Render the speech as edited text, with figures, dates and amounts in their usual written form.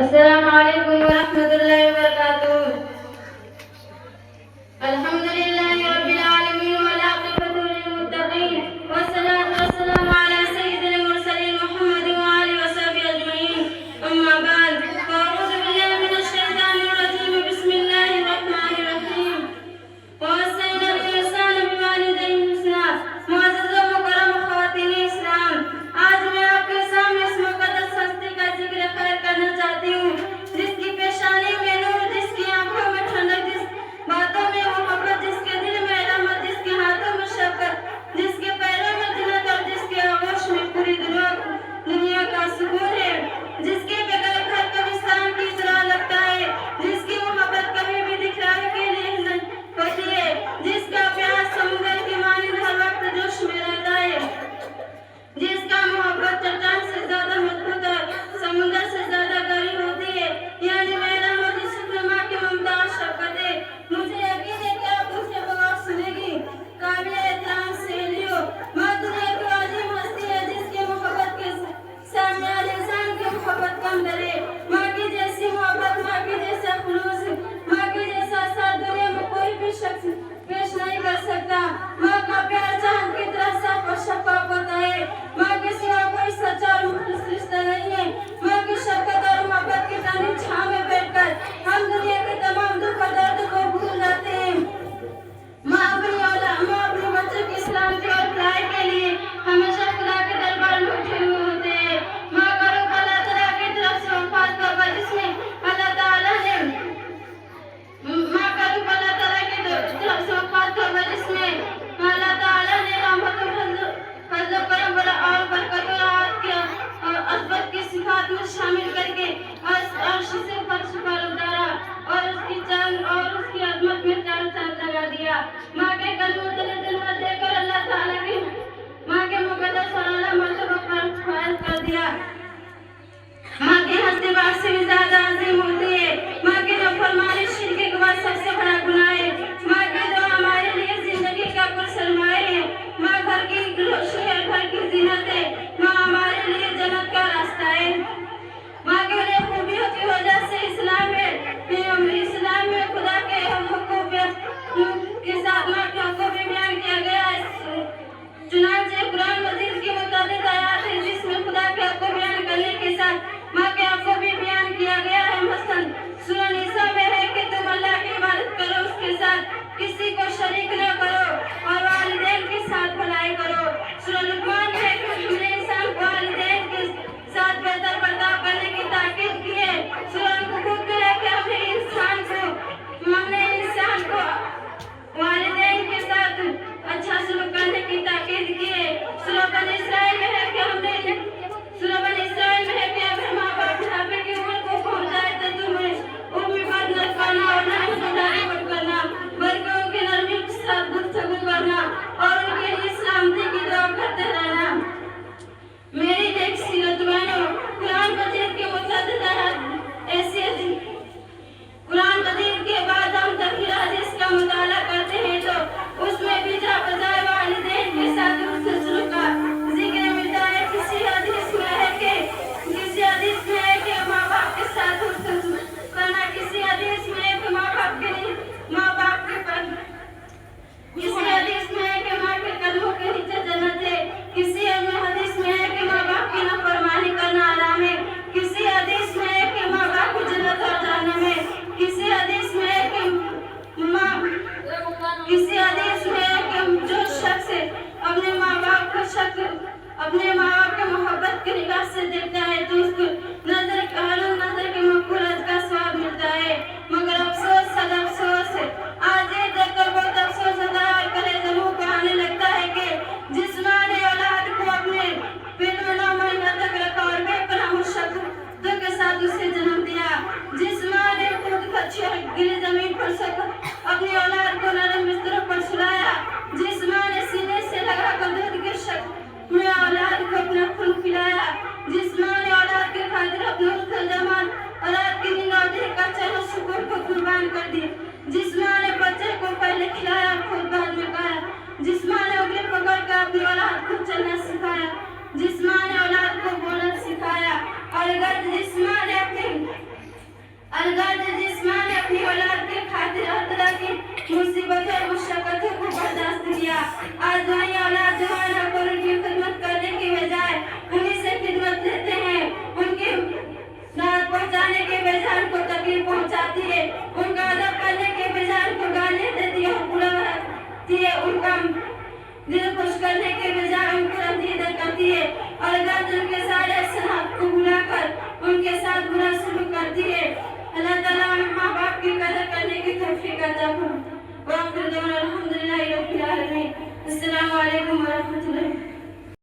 السلام علیکم ورحمۃ اللہ وبرکاتہ۔ الحمد للہ رب العالمین والعاقبۃ للمتقین والصلاة والسلام علی سید المرسلین محمد وآلہ وصحبہ اجمعین، اما بعد فاعوذ باللہ من الشیطان الرجیم، بسم اللہ الرحمن الرحیم۔ ووصینا الانسان بوالدیہ حسنا۔ معزز و مکرم خواتین اسلام، آج میں آپ کے سامنے اس مقدس ہستی کا ذکر خیر کرنا چاہتی ہوں، جس کی پیشانی میں نور، جس کی آنکھوں میں ٹھنڈک، جس باتوں میں محبت، جس کے دل میں رحمت، جس کے ہاتھوں میں شفقت، جس کے پیروں میں جنت اور جس کے آغوش میں پوری دنیا کا سکون ہے، جس کے بغیر گھر قبرستان کی طرح لگتا ہے، جس کی محبت کبھی بھی دکھلاوے کے لیے نہیں ہوتی ہے، جس کا پیار سمندر کی مانند ہر وقت جوش میں رہتا ہے، جس کا محبت چٹان سے زیادہ مضبوط اور سمندر سے زیادہ گہری ہوتی ہے، یعنی میرا مجھے شکر ماں کی ممتا اور شفقت ہے۔ مجھے یقین ہے کہ آپ مجھے بغور سنے گی۔ قابل احترام سہیلیوں، ماں دنیا کی عظیم ہستی ہے، جس کی محبت کے سامنے ہر انسان کی محبت کم ڈرے۔ ماں کی جیسی محبت، ماں کی جیسا خلوص، ماں کی جیسا ساتھ دنیا میں کوئی بھی شخص پیش نہیں کر سکتا۔ ماں کا پیار چاند کی طرح صاف اور شفاف ہوتا ہے۔ ماں کے سوا کوئی سچا اور مخلص رشتہ نہیں ہے۔ ماں کی شفقت اور محبت کی ٹھنڈی چھاؤں میں بیٹھ کر ہم دنیا کے تمام دکھ اور درد کو بھول جاتے ہیں۔ ماں اپنے بچوں کی سلامتی اور بھلائی کے لیے ہمیشہ خدا کے دربار میں اٹھے ہوئے ہوتے ہیں۔ ماں کا روح اللہ تعالیٰ کی طرف سے وفات ہوگا، جس میں اللہ تعالیٰ نے رحمت و فضل و کرم اور برکت اور عظمت کی صفات میں شامل کر کے عرش سے فرش پر اتارا اور اس کی عظمت میں چار چاند لگا دیا۔ ماں کے قدموں تلے جنت دے کر اللہ تعالیٰ کی ماں کے مقدس اور اعلیٰ مرتبہ پر فائز کر دیا۔ ماں کی ہستی باپ سے بھی زیادہ عظیم ہوتی ہے۔ ماں کی نافرمانی شرک کے بعد سب سے بڑا گناہ ہے۔ ماں کی دعا ہمارے لیے زندگی کا پر سرمایہ ہے۔ ماں گھر کی روشنی اور گھر کی زینت ہے۔ ماں ہمارے لیے جنت کا راستہ ہے۔ ماں کی انہیں خوبیوں کی وجہ سے اسلام میں خدا کے حقوق کے ساتھ ماں کے حقوق بھی بیان کیا گیا ہے۔ چنانچہ قرآن مجید کی متعدد آیات ہیں جس میں خدا کے حقوق بیان کرنے کے ساتھ ماں کے حقوق بھی بیان کیا گیا ہے۔ مثلاً سورہ نساء میں ہے کہ تم اللہ کی عبادت کرو، اس کے ساتھ کسی کو شریک نہ کرو اور والدین کے ساتھ بھلائی کرو۔ سورہ لقمان میں ہے کہ ہم نے انسان کو والدین کے ساتھ بہتر برتاؤ کرنے کی تاکید کی ہے۔ سورہ انکبوت میں ہے کہ ہم نے انسان کو والدین کے ساتھ اچھا سلوک کرنے کی تاکید کی ہے۔ سورہ بنی اسرائیل میں ہے کہ اگر ماں باپ بڑھاپے کی عمر کو پہنچ جائے تو تمہیں ان میں بات نہ کرنا اور نہ خریداری مت کرنا، بلکہ ان کی نرمی کے ساتھ گفتگو کرنا اور ان کے لیے سلامتی کی دعا کرتے رہنا۔ میری ایک سیرت بہنوں، قرآن مجید کے متعدد ایسی قرآن مجید کے بعد ہم تفسیر حدیث کا مطالعہ کرتے ہیں تو اس میں بھی جا بجائے والدین کے ساتھ حسن سلوک کا ذکر ملتا ہے۔ کسی حدیث میں ہے کہ ماں باپ کے ساتھ حسن سلوک کرنا، کسی حدیث میں ہے کہ ماں کے قدموں کے نیچے جنت ہے، کسی حدیث میں ہے کہ ماں باپ کی نافرمانی کرنا حرام ہے، کسی حدیث میں ہے کہ ماں باپ کو جنت اور جہنم ہے، کسی حدیث میں ہے کہ جو شخص اپنے ماں باپ کے محبت کی نگاہ سے دیکھتا ہے تو اس کو نظر کے مقبول کا ثواب ملتا ہے۔ مگر افسوس، سد افسوس، آج یہ دیکھ کر بہت افسوس ہوتا ہے اور کلیجہ منہ پہ آنے لگتا ہے کہ جس ماں نے اولاد کو اپنے پیٹ میں 9 مہینہ تک رکھا اور بے پناہ مشقتوں کے ساتھ اسے جنم دیا، جس ماں نے خود کچی اور گیلی زمین پر اپنی اولاد کو نرم بستروں پر سلایا، جس ماں نے سینے سے لگا کر دودھ کے شکل میں اولاد کو اپنا خون پلایا، جس ماں نے اولاد کے الغرض جس ماں نے اپنی اولاد کے خاطر ہر طرح کی مصیبت اور مشقتوں کو برداشت کیا، آج وہی اولاد جوان ہو کر ان کی خدمت کرنے کی بجائے انہیں سے خدمت لیتے ہیں، ان کی دعوت پہنچانے کے بجائے ان کو تکلیف پہنچاتی ہے، ان کا ادب کرنے کے بجائے ان کو گالیاں دیتی ہے اور برا بھلاتی ہے، ان کا دل خوش کرنے کے بجائے ان کو رنجیدہ کرتی ہے، اور اگر ان کے سارے احسانات کو بھلا کر ان کے ساتھ برا سلوک کرتی ہے۔ اللہ تعالیٰ ہمیں ماں باپ کی قدر کرنے کی توفیق عطا فرمائے۔ وآخر دعوانا الحمدللہ رب العالمین۔ السلام علیکم ورحمۃ اللہ۔